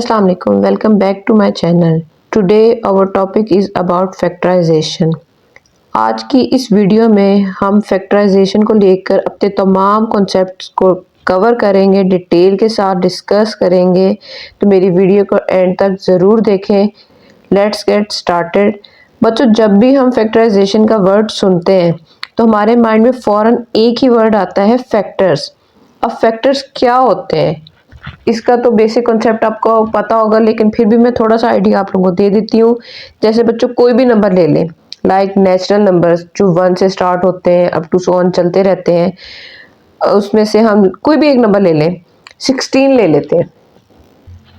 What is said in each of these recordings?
Assalamu alaikum. Welcome back to my channel. Today our topic is about factorization. आज की इस video में हम फैक्टराइजेशन को लेकर अपने तमाम कॉन्सेप्ट्स को कवर करेंगे, डिटेल के साथ डिस्कस करेंगे, तो मेरी वीडियो को एंड तक ज़रूर देखें। Let's get started. बच्चों, जब भी हम फैक्टराइजेशन का वर्ड सुनते हैं तो हमारे माइंड में फ़ौरन एक ही वर्ड आता है, फैक्टर्स। अब फैक्टर्स क्या होते हैं, इसका तो बेसिक कॉन्सेप्ट आपको पता होगा, लेकिन फिर भी मैं थोड़ा सा आइडिया आप लोगों को दे देती हूँ। जैसे बच्चों, कोई भी नंबर ले लें, लाइक नेचुरल नंबर्स जो 1 से स्टार्ट होते हैं अप टू सो ऑन चलते रहते हैं, उसमें से हम कोई भी एक नंबर ले लें। 16 ले लेते हैं।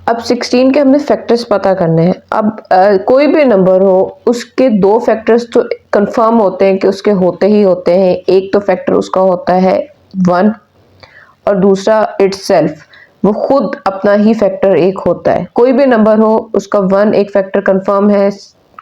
अब 16 के हमने फैक्टर्स पता करने हैं। अब कोई भी नंबर हो, उसके दो फैक्टर्स तो कंफर्म होते हैं कि उसके होते ही होते हैं। एक तो फैक्टर उसका होता है 1 और दूसरा इटसेल्फ, वो खुद अपना ही फैक्टर एक होता है। कोई भी नंबर हो, उसका 1 एक फैक्टर कंफर्म है।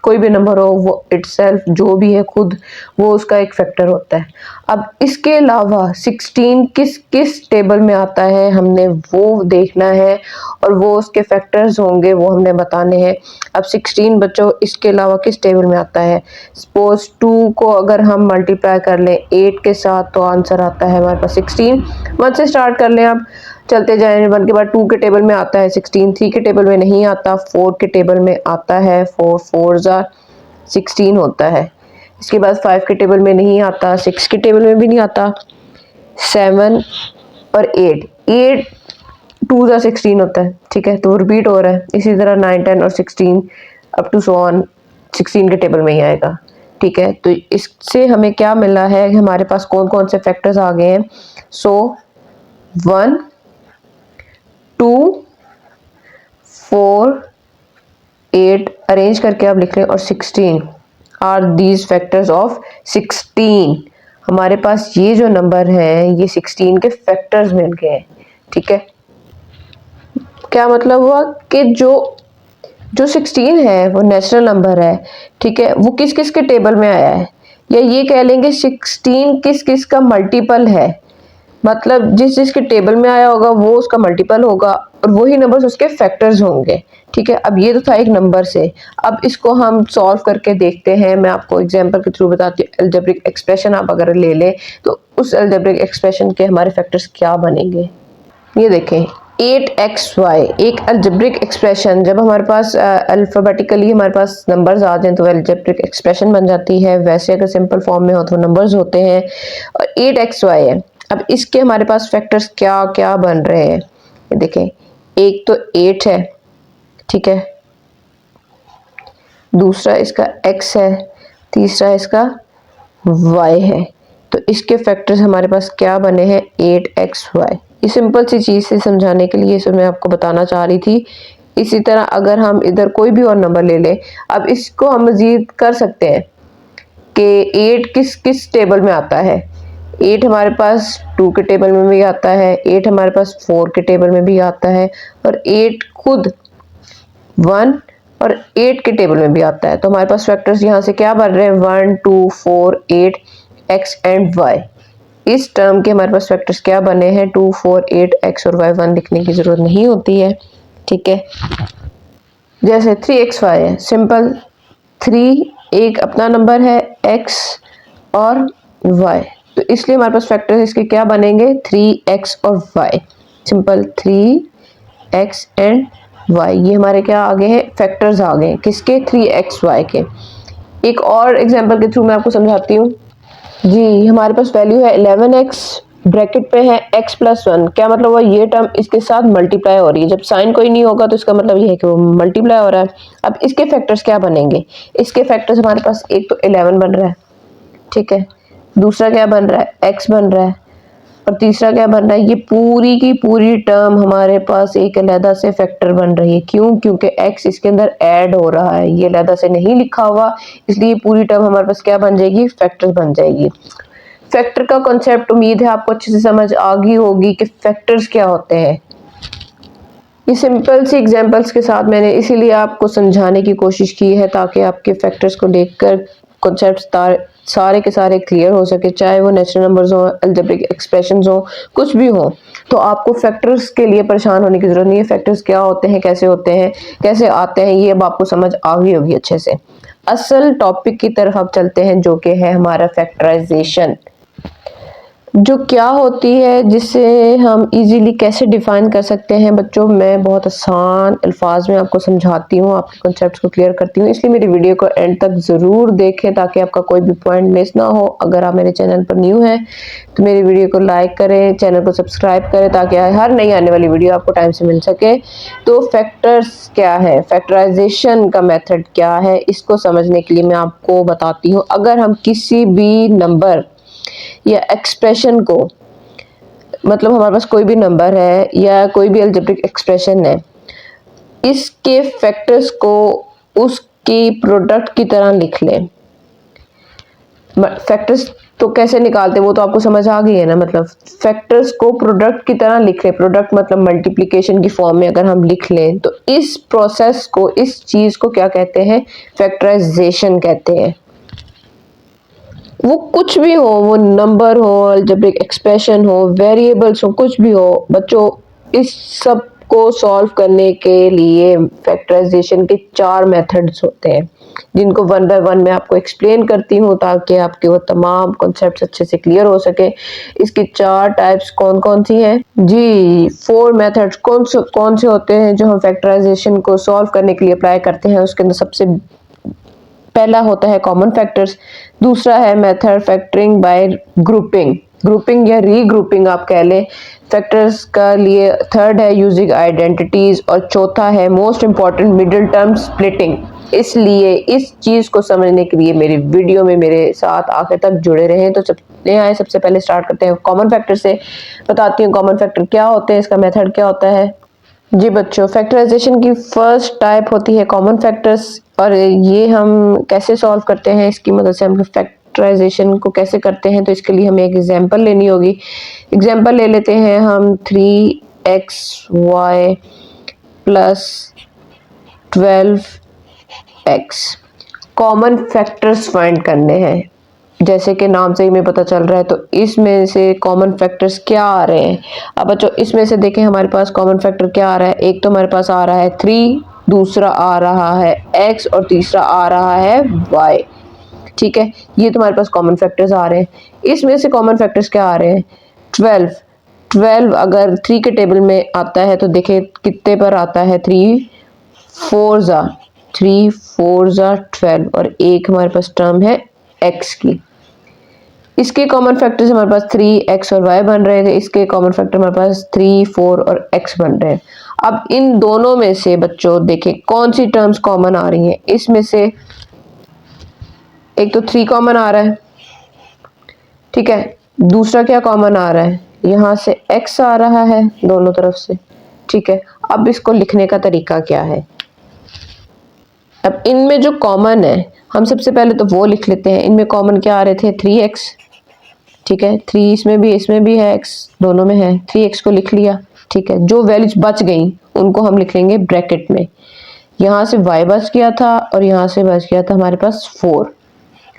कोई भी नंबर हो, वो इटसेल्फ जो भी है खुद, वो उसका एक फैक्टर होता है। अब इसके अलावा 16 किस किस टेबल में आता है हमने वो देखना है, और वो उसके फैक्टर्स होंगे वो हमने बताने हैं। अब 16 बच्चों इसके अलावा किस टेबल में आता है। सपोज 2 को अगर हम मल्टीप्लाई कर लें 8 के साथ, तो आंसर आता है हमारे पास 16। 1 से स्टार्ट कर लें, आप चलते जाएं। 1 के बाद 2 के टेबल में आता है 16, 3 के टेबल में नहीं आता, 4 के टेबल में आता है, 4 4s are 16 होता है। इसके बाद 5 के टेबल में नहीं आता, 6 के टेबल में भी नहीं आता, 7 और 8 2s are 16 होता है। ठीक है, तो रिपीट हो रहा है। इसी तरह 9 10 और 16 अप टू सो ऑन 16 के टेबल में ही आएगा। ठीक है, तो इससे हमें क्या मिला है, हमारे पास कौन कौन से फैक्टर्स आ गए हैं। सो 1 2 4 8 अरेंज करके आप लिख लें, और 16 आर दीज फैक्टर्स ऑफ 16। हमारे पास ये जो नंबर हैं, ये 16 के फैक्टर्स मिल गए हैं। ठीक है, क्या मतलब हुआ कि जो 16 है वो नेचुरल नंबर है। ठीक है, वो किस किस के टेबल में आया है, या ये कह लेंगे 16 किस किस का मल्टीपल है। मतलब जिस जिसके टेबल में आया होगा वो उसका मल्टीपल होगा, और वही नंबर्स उसके फैक्टर्स होंगे। ठीक है, अब ये तो था एक नंबर से। अब इसको हम सॉल्व करके देखते हैं। मैं आपको एग्जांपल के थ्रू बताती हूँ। अलजेब्रिक एक्सप्रेशन आप अगर ले लें, तो उस अलजेब्रिक एक्सप्रेशन के हमारे फैक्टर्स क्या बनेंगे। ये देखें, 8xy एक अलजेब्रिक एक्सप्रेशन। जब हमारे पास अल्फाबेटिकली हमारे पास नंबर्स आ जाएं तो अलजेब्रिक एक्सप्रेशन बन जाती है। वैसे अगर सिंपल फॉर्म में हो तो नंबर्स होते हैं, और 8xy है। अब इसके हमारे पास फैक्टर्स क्या क्या बन रहे हैं, ये देखें। एक तो 8 है, ठीक है, दूसरा इसका x है, तीसरा इसका y है। तो इसके फैक्टर्स हमारे पास क्या बने हैं, 8xy। ये सिंपल सी चीज़ से समझाने के लिए इसे मैं आपको बताना चाह रही थी। इसी तरह अगर हम इधर कोई भी और नंबर ले लें, अब इसको हम मजीद कर सकते हैं कि 8 किस किस टेबल में आता है। 8 हमारे पास 2 के टेबल में भी आता है, 8 हमारे पास 4 के टेबल में भी आता है, और 8 खुद 1 और 8 के टेबल में भी आता है। तो हमारे पास फैक्टर्स यहाँ से क्या बन रहे हैं, 1 2 4 8 x एंड y। इस टर्म के हमारे पास फैक्टर्स क्या बने हैं, 2 4 8 x और y। 1 लिखने की जरूरत नहीं होती है। ठीक है, जैसे 3xy है, सिंपल। 3 एक अपना नंबर है, x और y, तो इसलिए हमारे पास फैक्टर्स इसके क्या बनेंगे, 3x और y। Simple, 3x and y, ये हमारे क्या आ गए हैं, फैक्टर्स आ गए किसके, 3xy के। एक और एग्जांपल के थ्रू मैं आपको समझाती हूँ जी। हमारे पास वैल्यू है 11x, ब्रैकेट पे है x प्लस 1। क्या मतलब हुआ, ये टर्म इसके साथ मल्टीप्लाई हो रही है। जब साइन कोई नहीं होगा तो इसका मतलब ये है कि वो मल्टीप्लाई हो रहा है। अब इसके फैक्टर्स क्या बनेंगे, इसके फैक्टर्स हमारे पास एक तो 11 बन रहा है, ठीक है, दूसरा क्या बन रहा है, x बन रहा है, और तीसरा क्या बन रहा है, ये पूरी की पूरी टर्म हमारे पास एक अलहदा से फैक्टर बन रही है। क्यों, क्योंकि x इसके अंदर ऐड हो रहा है, ये अलहदा से नहीं लिखा हुआ, इसलिए पूरी टर्म हमारे पास क्या बन जाएगी, फैक्टर बन जाएगी। फैक्टर का कॉन्सेप्ट उम्मीद है आपको अच्छे से समझ आ गई होगी कि फैक्टर्स क्या होते हैं। ये सिंपल सी एग्जांपल्स के साथ मैंने इसीलिए आपको समझाने की कोशिश की है, ताकि आपके फैक्टर्स को देखकर कॉन्सेप्ट्स सारे के सारे क्लियर हो सके, चाहे वो नेचुरल नंबर्स हो, अलजेब्रिक एक्सप्रेशंस हो, कुछ भी हो। तो आपको फैक्टर्स के लिए परेशान होने की जरूरत नहीं है। फैक्टर्स क्या होते हैं, कैसे होते हैं, कैसे आते हैं, ये अब आपको समझ आ गई होगी अच्छे से। असल टॉपिक की तरफ अब चलते हैं, जो कि है हमारा फैक्टराइजेशन। जो क्या होती है, जिसे हम इजीली कैसे डिफाइन कर सकते हैं बच्चों, मैं बहुत आसान अल्फाज में आपको समझाती हूँ, आपके कॉन्सेप्ट्स को क्लियर करती हूँ। इसलिए मेरी वीडियो को एंड तक ज़रूर देखें ताकि आपका कोई भी पॉइंट मिस ना हो। अगर आप मेरे चैनल पर न्यू हैं तो मेरी वीडियो को लाइक करें, चैनल को सब्सक्राइब करें ताकि हर नई आने वाली वीडियो आपको टाइम से मिल सके। तो फैक्टर्स क्या है, फैक्टराइजेशन का मेथड क्या है, इसको समझने के लिए मैं आपको बताती हूँ। अगर हम किसी भी नंबर या एक्सप्रेशन को, मतलब हमारे पास कोई भी नंबर है या कोई भी अलजेब्रिक एक्सप्रेशन है, इसके फैक्टर्स को उसकी प्रोडक्ट की तरह लिख लें। फैक्टर्स तो कैसे निकालते हैं वो तो आपको समझ आ गई है ना। मतलब फैक्टर्स को प्रोडक्ट की तरह लिख लें, प्रोडक्ट मतलब मल्टीप्लिकेशन की फॉर्म में अगर हम लिख लें तो इस प्रोसेस को, इस चीज को क्या कहते हैं, फैक्टराइजेशन कहते हैं। वो कुछ भी हो, वो नंबर हो, अलजेब्रिक एक्सप्रेशन हो, वेरिएबल्स हो, कुछ भी हो बच्चों, इस सब को सॉल्व करने के लिए फैक्टराइजेशन के 4 मेथड्स होते हैं, जिनको वन बाय वन मैं आपको एक्सप्लेन करती हूँ ताकि आपके वो तमाम कॉन्सेप्ट्स अच्छे से क्लियर हो सके। इसकी 4 टाइप्स कौन कौन सी हैं जी? 4 मेथड्स कौन से होते हैं जो हम फैक्टराइजेशन को सॉल्व करने के लिए अप्लाई करते हैं? उसके अंदर सबसे पहला होता है कॉमन फैक्टर्स, दूसरा है method factoring bye grouping, grouping या रीग्रुपिंग आप कह लें फैक्टर्स का लिए, थर्ड है यूजिंग आइडेंटिटीज, और चौथा है most important middle term splitting. इसलिए इस चीज को समझने के लिए मेरी वीडियो में मेरे साथ आखिर तक जुड़े रहें। तो चलते आए, सबसे पहले स्टार्ट करते हैं कॉमन फैक्टर से। बताती हूँ कॉमन फैक्टर क्या होते हैं, इसका मेथड क्या होता है। जी बच्चों, फैक्टराइजेशन की फर्स्ट टाइप होती है कॉमन फैक्टर्स, और ये हम कैसे सॉल्व करते हैं, इसकी मदद से हम फैक्टराइजेशन को कैसे करते हैं, तो इसके लिए हमें एक एग्जांपल लेनी होगी। एग्जांपल ले लेते हैं हम 3xy plus 12x। Common factors find करने हैं, जैसे कि नाम से ही हमें पता चल रहा है। तो इसमें से कॉमन फैक्टर्स क्या आ रहे हैं। अब बच्चों इसमें से देखें हमारे पास कॉमन फैक्टर क्या आ रहा है। एक तो हमारे पास आ रहा है 3, दूसरा आ रहा है x और तीसरा आ रहा है y। ठीक है, ये तो हमारे पास कॉमन फैक्टर्स आ रहे हैं। इसमें से कॉमन फैक्टर्स क्या आ रहे हैं, 12 अगर 3 के टेबल में आता है तो देखें कितने पर आता है, 3 4 12, और एक हमारे पास टर्म है x की। इसके कॉमन फैक्टर्स हमारे पास 3x और y बन रहे थे, इसके कॉमन फैक्टर हमारे पास 3, 4 और x बन रहे हैं। अब इन दोनों में से बच्चों देखें कौन सी टर्म्स कॉमन आ रही हैं। इसमें से एक तो 3 कॉमन आ रहा है, ठीक है, दूसरा क्या कॉमन आ रहा है, यहाँ से x आ रहा है दोनों तरफ से। ठीक है, अब इसको लिखने का तरीका क्या है। अब इनमें जो कॉमन है हम सबसे पहले तो वो लिख लेते हैं। इनमें कॉमन क्या आ रहे थे, 3x। ठीक है, 3 इसमें भी है, x दोनों में है, 3x को लिख लिया। ठीक है, जो वैल्यूज बच गई उनको हम लिख लेंगे ब्रैकेट में। यहाँ से y बच गया था और यहाँ से बच गया था हमारे पास 4,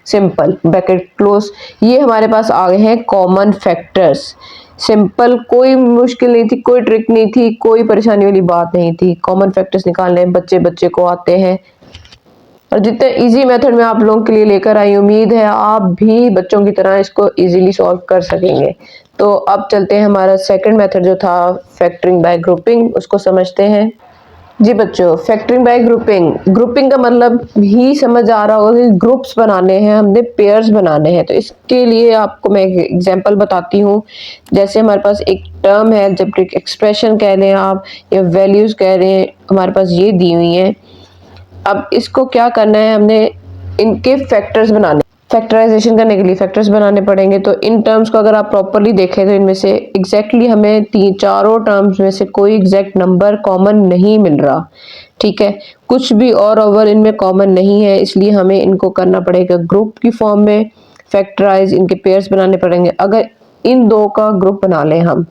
सिंपल, ब्रैकेट क्लोज। ये हमारे पास आ गए हैं कॉमन फैक्टर्स। सिंपल, कोई मुश्किल नहीं थी, कोई ट्रिक नहीं थी, कोई परेशानी वाली बात नहीं थी। कॉमन फैक्टर्स निकालने बच्चे को आते हैं, और जितने इजी मेथड में आप लोगों के लिए लेकर आई, उम्मीद है आप भी बच्चों की तरह इसको इजीली सॉल्व कर सकेंगे। तो अब चलते हैं हमारा सेकंड मेथड जो था फैक्टरिंग बाय ग्रुपिंग, उसको समझते हैं। जी बच्चों, फैक्टरिंग बाय ग्रुपिंग का मतलब ही समझ आ रहा होगा कि ग्रुप्स बनाने हैं, हमने पेयर्स बनाने हैं। तो इसके लिए आपको मैं एक एग्जांपल बताती हूँ। जैसे हमारे पास एक टर्म है, जब एक्सप्रेशन कह लें आप या वैल्यूज कह रहे हैं, हमारे पास ये दी हुई हैं। अब इसको क्या करना है, हमने इनके फैक्टर्स बनाने, फैक्टराइजेशन करने के लिए फैक्टर्स बनाने पड़ेंगे। तो इन टर्म्स को अगर आप प्रॉपरली देखें तो इनमें से एग्जैक्टली हमें चारों टर्म्स में से कोई एग्जैक्ट नंबर कॉमन नहीं मिल रहा। ठीक है, कुछ भी और ओवर इनमें कॉमन नहीं है, इसलिए हमें इनको करना पड़ेगा ग्रुप की फॉर्म में फैक्टराइज, इनके पेयर्स बनाने पड़ेंगे। अगर इन दो का ग्रुप बना लें हम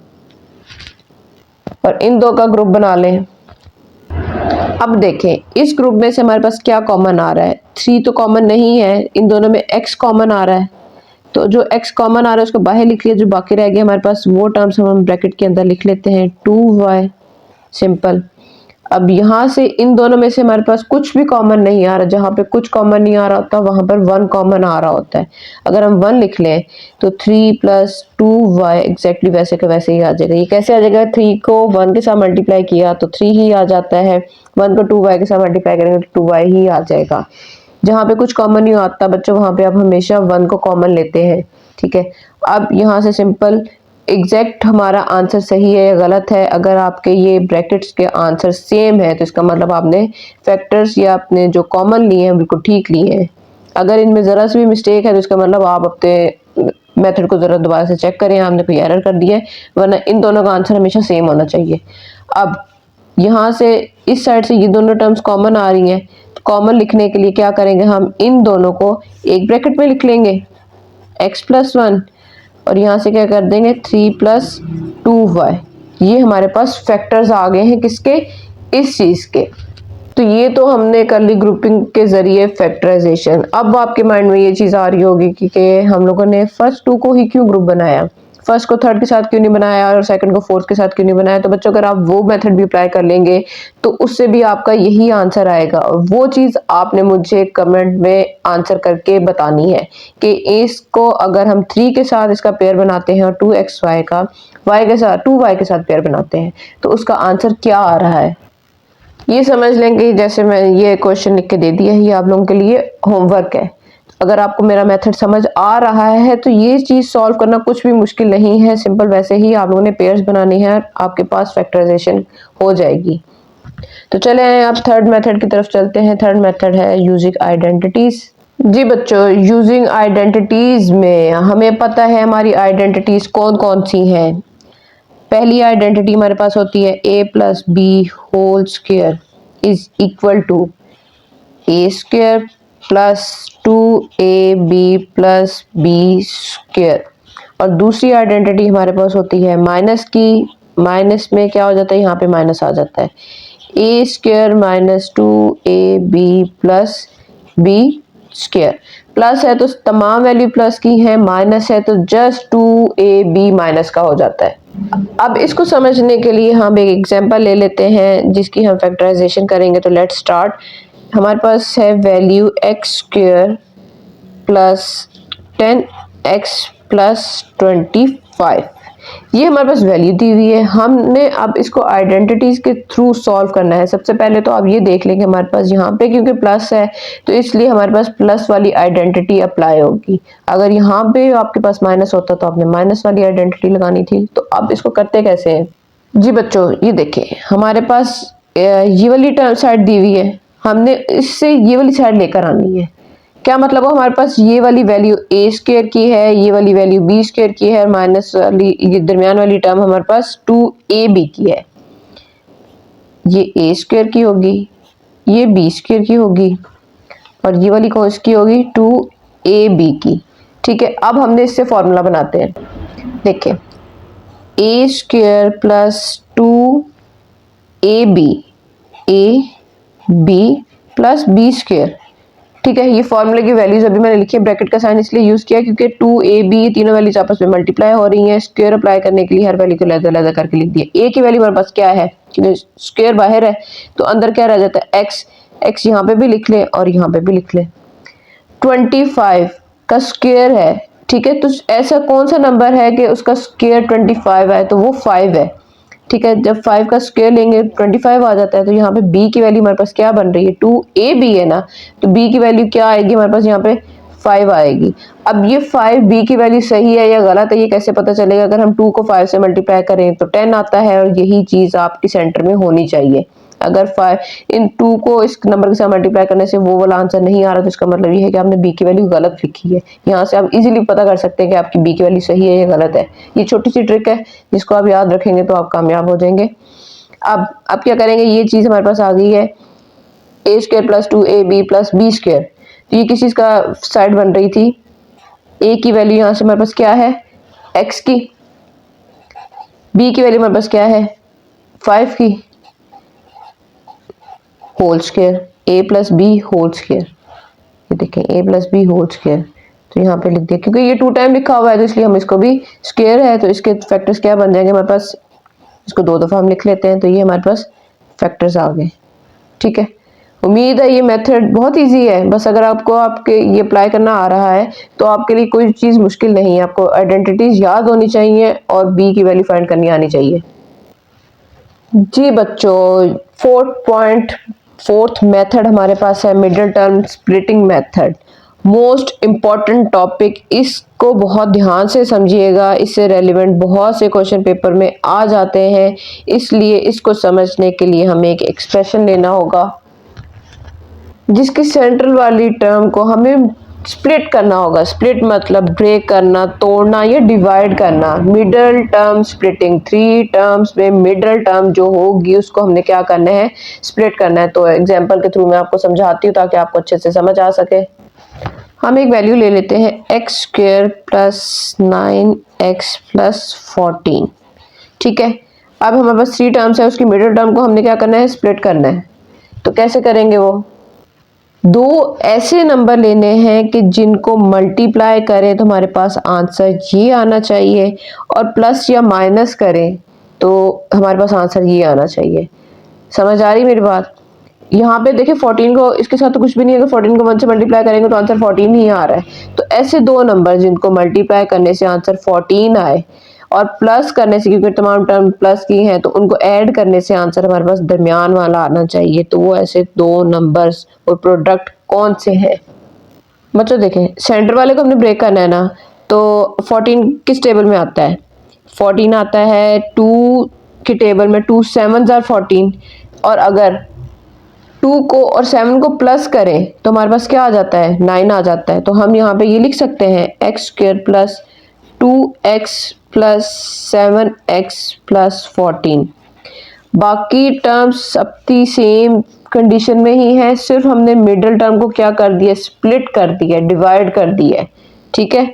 और इन दो का ग्रुप बना लें, अब देखें इस ग्रुप में से हमारे पास क्या कॉमन आ रहा है। 3 तो कॉमन नहीं है, इन दोनों में x कॉमन आ रहा है। तो जो x कॉमन आ रहा है उसको बाहर लिख लिया, जो बाकी रह गया हमारे पास वो टर्म्स हम ब्रैकेट के अंदर लिख लेते हैं 2y, सिंपल। अब यहाँ से इन दोनों में से हमारे पास कुछ भी कॉमन नहीं आ रहा, जहाँ पे कुछ कॉमन नहीं आ रहा होता वहां पर 1 कॉमन आ रहा होता है। अगर हम 1 लिख लें तो 3 + 2y एग्जैक्टली वैसे का वैसे ही आ जाएगा। ये कैसे आ जाएगा, 3 को 1 के साथ मल्टीप्लाई किया तो 3 ही आ जाता है, 1 को 2y के साथ मल्टीप्लाई करेंगे तो 2y ही आ जाएगा। जहाँ पे कुछ कॉमन नहीं आता बच्चों वहां पे आप हमेशा 1 को कॉमन लेते हैं, ठीक है। अब यहाँ से सिंपल एग्जैक्ट हमारा आंसर सही है या गलत है। अगर आपके ये ब्रैकेट्स के आंसर सेम है तो इसका मतलब आपने फैक्टर्स या अपने जो कॉमन लिए हैं बिल्कुल ठीक लिए हैं। अगर इनमें ज़रा सी भी मिस्टेक है तो इसका मतलब आप अपने मेथड को ज़रा दोबारा से चेक करें, आपने कोई एरर कर दिया है, वरना इन दोनों का आंसर हमेशा सेम होना चाहिए। अब यहाँ से इस साइड से ये दोनों टर्म्स कॉमन आ रही हैं, कॉमन लिखने के लिए क्या करेंगे, हम इन दोनों को एक ब्रैकेट में लिख लेंगे x + 1 और यहाँ से क्या कर देंगे 3 + 2y। ये हमारे पास फैक्टर्स आ गए हैं किसके, इस चीज के। तो ये तो हमने कर ली ग्रुपिंग के जरिए फैक्टराइजेशन। अब आपके माइंड में ये चीज आ रही होगी कि हम लोगों ने फर्स्ट 2 को ही क्यों ग्रुप बनाया, फर्स्ट को थर्ड के साथ क्यों नहीं बनाया और सेकंड को फोर्थ के साथ क्यों नहीं बनाया। तो बच्चों अगर आप वो मेथड भी अप्लाई कर लेंगे तो उससे भी आपका यही आंसर आएगा, और वो चीज आपने मुझे कमेंट में आंसर करके बतानी है कि इसको अगर हम 3 के साथ इसका पेयर बनाते हैं और 2xy का y के साथ 2y के साथ पेयर बनाते हैं तो उसका आंसर क्या आ रहा है। ये समझ लेंगे, जैसे मैं ये क्वेश्चन लिख के दे दिया, ये आप लोगों के लिए होमवर्क है। अगर आपको मेरा मेथड समझ आ रहा है तो ये चीज सॉल्व करना कुछ भी मुश्किल नहीं है, सिंपल वैसे ही आप लोगों ने पेयर्स बनानी है, आपके पास फैक्टराइजेशन हो जाएगी। तो चले आए आप थर्ड मेथड की तरफ चलते हैं। थर्ड मेथड है यूजिंग आइडेंटिटीज। जी बच्चों, यूजिंग आइडेंटिटीज में हमें पता है हमारी आइडेंटिटीज कौन कौन सी हैं। पहली आइडेंटिटी हमारे पास होती है a + b whole square is equal to a² + 2ab + b²। और दूसरी आइडेंटिटी हमारे पास होती है माइनस की। माइनस में क्या हो जाता है, यहाँ पे माइनस आ जाता है, a² - 2ab + b²। प्लस है तो तमाम वैल्यू प्लस की है, माइनस है तो जस्ट 2ab माइनस का हो जाता है। अब इसको समझने के लिए हम एक एग्जांपल ले लेते हैं जिसकी हम फैक्टराइजेशन करेंगे। तो लेट्स स्टार्ट। हमारे पास है वैल्यू x² + 10x + 25। ये हमारे पास वैल्यू दी हुई है, हमने अब इसको आइडेंटिटीज के थ्रू सॉल्व करना है। सबसे पहले तो आप ये देख लेंगे हमारे पास यहाँ पे क्योंकि प्लस है तो इसलिए हमारे पास प्लस वाली आइडेंटिटी अप्लाई होगी। अगर यहाँ पे आपके पास माइनस होता तो आपने माइनस वाली आइडेंटिटी लगानी थी। तो अब इसको करते कैसे हैं जी बच्चों, ये देखें हमारे पास ये वाली साइड दी हुई है, हमने इससे ये वाली साइड लेकर आनी है। क्या मतलब हो, हमारे पास ये वाली वैल्यू a² की है, ये वाली वैल्यू b² की है, माइनस वाली ये दरमियान वाली टर्म हमारे पास 2ab की है। ये a² की होगी, ये b² की होगी और ये वाली कौन सी की होगी 2ab की। ठीक है, अब हमने इससे फॉर्मूला बनाते हैं। देखें a² + 2ab + b²। ठीक है, ये फॉर्मूले की वैल्यूज अभी मैंने लिखी है, ब्रैकेट का साइन इसलिए यूज किया क्योंकि 2ab तीनों वैल्यूज आपस में मल्टीप्लाई हो रही हैं। स्क्वायर अप्लाई करने के लिए हर वैल्यू को अलग-अलग करके लिख दिया। a की वैल्यू हमारे पास क्या है, क्योंकि स्क्वायर बाहर है तो अंदर क्या रह जाता है x यहाँ पे भी लिख ले और यहाँ पे भी लिख ले। 25 का स्क्वायर है, ठीक है, तो ऐसा कौन सा नंबर है कि उसका स्क्वायर 25 है, तो वो 5 है। ठीक है, जब 5 का स्क्वायर लेंगे 25 आ जाता है। तो यहाँ पे b की वैल्यू हमारे पास क्या बन रही है 2ab है ना, तो b की वैल्यू क्या आएगी हमारे पास यहाँ पे 5 आएगी। अब ये 5 b की वैल्यू सही है या गलत है ये कैसे पता चलेगा, अगर हम 2 को 5 से मल्टीप्लाई करें तो 10 आता है और यही चीज आपकी सेंटर में होनी चाहिए। अगर 5 इन 2 को इस नंबर के साथ मल्टीप्लाई करने से वो वाला आंसर नहीं आ रहा तो इसका मतलब ये है कि आपने b की वैल्यू गलत लिखी है। यहाँ से आप इजीली पता कर सकते हैं कि आपकी b की वैल्यू सही है या गलत है। ये छोटी सी ट्रिक है जिसको आप याद रखेंगे तो आप कामयाब हो जाएंगे। अब क्या करेंगे, ये चीज हमारे पास आ गई है a² + 2ab + b²। तो ये किस चीज का साइड बन रही थी, a की वैल्यू यहाँ से हमारे पास क्या है x की, b की वैल्यू हमारे पास क्या है 5 की whole square a + b whole square. ये देखें a + b होल स्क्वायर तो यहाँ पे लिख दिया, क्योंकि ये 2 टाइम लिखा हुआ है तो इसलिए हम इसको भी स्क्वायर है तो इसके फैक्टर्स क्या बन जाएंगे हमारे पास, इसको 2 दफ़ा हम लिख लेते हैं तो ये हमारे पास फैक्टर्स आ गए। ठीक है, उम्मीद है ये मेथड बहुत इजी है, बस अगर आपको आपके ये अप्लाई करना आ रहा है तो आपके लिए कोई चीज़ मुश्किल नहीं है। आपको आइडेंटिटीज याद होनी चाहिए और बी की वैल्यू फाइंड करनी आनी चाहिए। जी बच्चों, 4th मेथड हमारे पास है middle term splitting method. Most important topic, इसको बहुत ध्यान से समझिएगा, इससे रेलिवेंट बहुत से क्वेश्चन पेपर में आ जाते हैं, इसलिए इसको समझने के लिए हमें एक एक्सप्रेशन लेना होगा जिसकी सेंट्रल वाली टर्म को हमें स्प्लिट करना होगा। स्प्लिट मतलब ब्रेक करना, तोड़ना या डिवाइड करना। मिडल टर्म स्प्लिटिंग, 3 टर्म्स में मिडल टर्म जो होगी उसको हमने क्या करना है, स्प्लिट करना है। तो एग्जांपल के थ्रू मैं आपको समझाती हूँ ताकि आपको अच्छे से समझ आ सके। हम एक वैल्यू ले लेते हैं x² प्लस 9x प्लस 14। ठीक है, अब हमारे पास 3 टर्म्स है, उसकी मिडल टर्म को हमने क्या करना है, स्प्लिट करना है। तो कैसे करेंगे, वो 2 ऐसे नंबर लेने हैं कि जिनको मल्टीप्लाई करें तो हमारे पास आंसर ये आना चाहिए, और प्लस या माइनस करें तो हमारे पास आंसर ये आना चाहिए। समझ आ रही मेरी बात? यहाँ पे देखिए 14 को, इसके साथ तो कुछ भी नहीं है, अगर 14 को 1 से मल्टीप्लाई करेंगे तो आंसर 14 ही आ रहा है। तो ऐसे 2 नंबर जिनको मल्टीप्लाई करने से आंसर 14 आए और प्लस करने से, क्योंकि तमाम टर्म प्लस की हैं तो उनको ऐड करने से आंसर हमारे पास दरमियान वाला आना चाहिए। तो वो ऐसे 2 नंबर्स और प्रोडक्ट कौन से हैं बच्चों? देखें, सेंटर वाले को हमने ब्रेक करना है ना, तो 14 किस टेबल में आता है, 14 आता है 2 के टेबल में, 2 7s are 14, और अगर 2 को और 7 को प्लस करें तो हमारे पास क्या आ जाता है, 9 आ जाता है। तो हम यहाँ पे ये लिख सकते हैं x² plus 2x plus 7x plus 14। बाकी टर्म्स अपनी सेम कंडीशन में ही है, सिर्फ हमने मिडिल टर्म को क्या कर दिया, स्प्लिट कर दिया, डिवाइड कर दिया। ठीक है,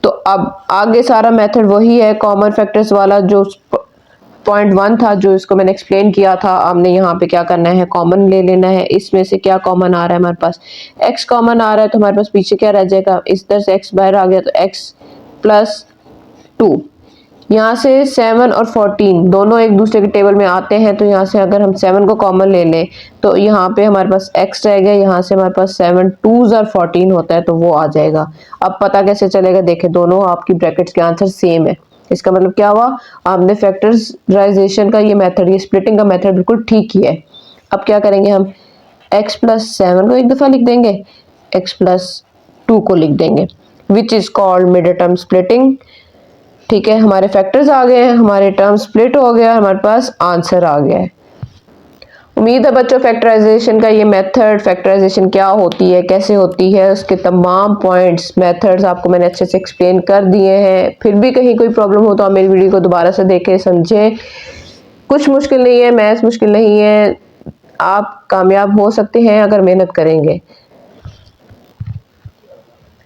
तो अब आगे सारा मेथड वही है, कॉमन फैक्टर्स वाला जो पॉइंट 1 था, जो इसको मैंने एक्सप्लेन किया था। हमने यहाँ पे क्या करना है, कॉमन ले लेना है। इसमें से क्या कॉमन आ रहा है, हमारे पास x कॉमन आ रहा है, तो हमारे पास पीछे क्या रह जाएगा, इस तरह से x बाहर आ गया तो x प्लस 2। यहाँ से 7 और 14 दोनों एक दूसरे के टेबल में आते हैं, तो यहाँ से अगर हम 7 को कॉमन ले लें तो यहाँ पे हमारे पास x रह गया, यहाँ से हमारे पास 7 2s और 14 होता है, तो वो आ जाएगा। अब पता कैसे चलेगा, देखें दोनों आपकी ब्रैकेट्स के आंसर सेम है, इसका मतलब क्या हुआ, आपने फैक्टराइजेशन का ये मेथड, ये स्प्लिटिंग का मेथड बिल्कुल ठीक ही है। अब क्या करेंगे, हम x प्लस 7 को एक दफ़ा लिख देंगे, x प्लस 2 को लिख देंगे, which is called middle term splitting. ठीक है, हमारे फैक्टर्स आ गए हैं, हमारे टर्म स्प्लिट हो गया, हमारे पास आंसर आ गया है। उम्मीद है बच्चों फैक्टराइजेशन का ये मेथड, फैक्टराइजेशन क्या होती है, कैसे होती है, उसके तमाम पॉइंट्स, मेथड्स आपको मैंने अच्छे से एक्सप्लेन कर दिए हैं। फिर भी कहीं कोई प्रॉब्लम हो तो आप मेरी वीडियो को दोबारा से देखें, समझें। कुछ मुश्किल नहीं है, मैथ्स मुश्किल नहीं है, आप कामयाब हो सकते हैं अगर मेहनत करेंगे।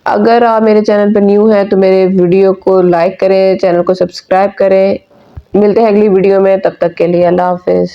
अगर आप मेरे चैनल पर न्यू हैं तो मेरे वीडियो को लाइक करें, चैनल को सब्सक्राइब करें। मिलते हैं अगली वीडियो में, तब तक के लिए अल्लाह हाफिज़।